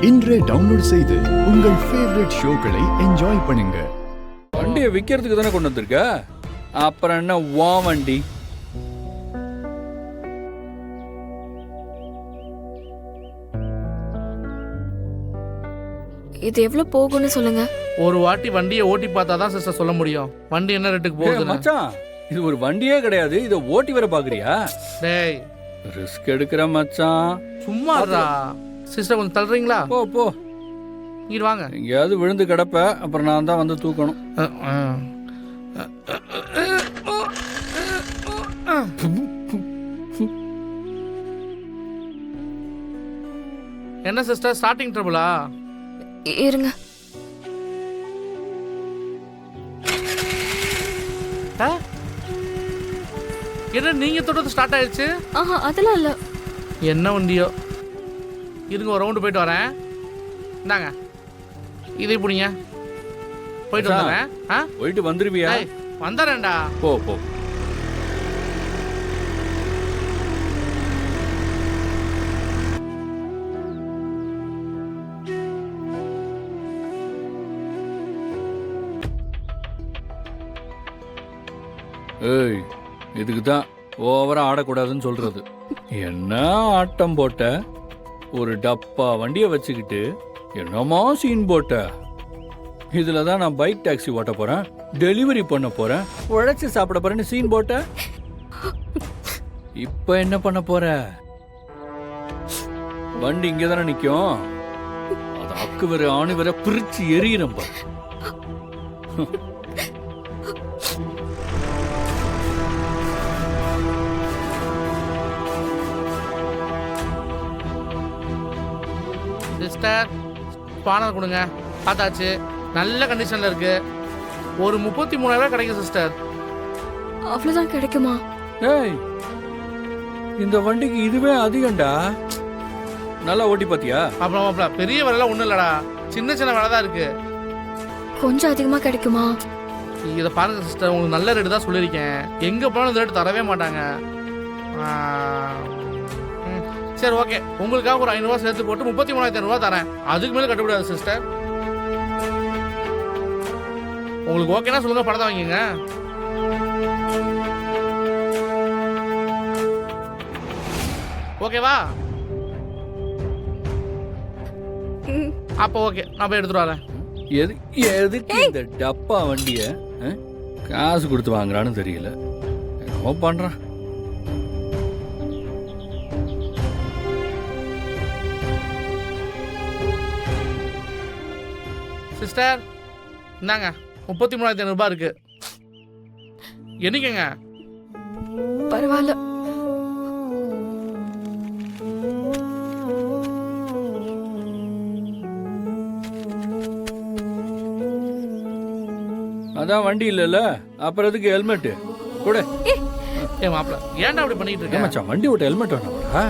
இன்றே டவுன்லோட் செய்து உங்கள் ஃபேவரட் ஷோக்களை என்ஜாய் பண்ணுங்க. வண்டியை விற்கிறதுக்கு தானே கொண்டு வந்திருக்க, அப்புறம் என்ன வா வண்டி? இது எவ்வளவு போகும்னு சொல்லுங்க. ஒரு வாட்டி வண்டியை ஓட்டி பார்த்தா தான் சிஸ்டர் சொல்ல முடியும் வண்டி என்ன ரேட்டுக்கு போகுது. மச்சான், இது ஒரு வண்டியே கிடையாது, இதை ஓட்டி வர பாக்குறியா? டேய் ரிஸ்க் எடுக்கிற மச்சான். சும்மா இருடா. சிஸ்டர் கொஞ்சம் தள்ளுறீங்களா? போ போ, இங்க வாங்க. எங்கேயாவது விழுந்து கிடப்ப, அப்புறம் நான் தான் வந்து தூக்கணும். என்ன சிஸ்டர் ஸ்டார்டிங் ட்ரபிளா? இருங்க. என்ன நீங்க தொட்டது ஸ்டார்ட் ஆயிடுச்சு? ஆஹா, அதெல்லாம் இல்ல. என்ன வண்டியோ. இருங்க ஒரு ரவுண்டு போயிட்டு வரேன். இந்தாங்க இதை பிடிங்க. போயிட்டு வந்துடுறேன். போயிட்டு வந்துருவியா? வந்துடுறேன்டா. போ போ. ஏய், இதுக்கு தான் ஓவரா ஆடக்கூடாதுன்னு சொல்றது. என்ன ஆட்டம் போட்ட? ஒரு டப்பா வண்டியை வச்சுக்கிட்டு என்னமா சீன் போட்ட? இதுல தான் நான் பைக் டாக்ஸி ஓட்ட போறேன், டெலிவரி பண்ண போறேன், உழைச்சு சாப்பிட போறேன்னு சீன் போட்ட. இப்ப என்ன பண்ண போற? வண்டி இங்க தானே நிக்கும், அது அக்கு வேற ஆணி வேற பிரிச்சு எரியிறம்ப. சிஸ்டர் ஸ்பானர் கொடுங்க. பார்த்தாச்சு, நல்ல கண்டிஷன்ல இருக்கு. ஒரு 33,000 கிடைக்கும் சிஸ்டர். அவ்வளவுதான் கிடைக்குமா? ஏய், இந்த வண்டிக்கு இதுவே அதிகம்டா. நல்லா ஓட்டி பாத்தியா? அப்புறம் பெரிய விலைலாம் ஒண்ணும் இல்லடா, சின்ன சின்ன விலை தான் இருக்கு. கொஞ்சம் அதிகமா கிடைக்குமா? இதை பாருங்க சிஸ்டர், உங்களுக்கு நல்ல ரேட்டு தான் சொல்லியிருக்கேன். எங்க போனாலும் இந்த ரேட்டு தரவே மாட்டாங்க. சரி ஓகே, உங்களுக்காக ஒரு 500 சேர்த்து போட்டு 33,500 தரேன். அதுக்கு மேலே கட்டுப்படாது சிஸ்டர். உங்களுக்கு ஓகேனா சொல்லுங்க, பணத்தை வாங்கிங்க. ஓகேவா? அப்போ ஓகே, நான் போய் எடுத்துட்டு வரேன். எதுக்கு இந்த டப்பா வண்டிய காசு கொடுத்து வாங்குறான்னு தெரியல, என்னமோ பண்றான். சிஸ்டர் இந்தாங்க 33,500 இருக்கு. என்னைக்குங்க? பரவாயில்ல. அதான் வண்டி இல்லைல்ல, அப்புறம் எதுக்கு ஹெல்மெட் கூட? ஏன் மாப்பிள்ள ஏன்டா அப்படி பண்ணிட்டு இருக்க? மச்சான், வண்டி ஓட்ட ஹெல்மெட் வேணாம்டா.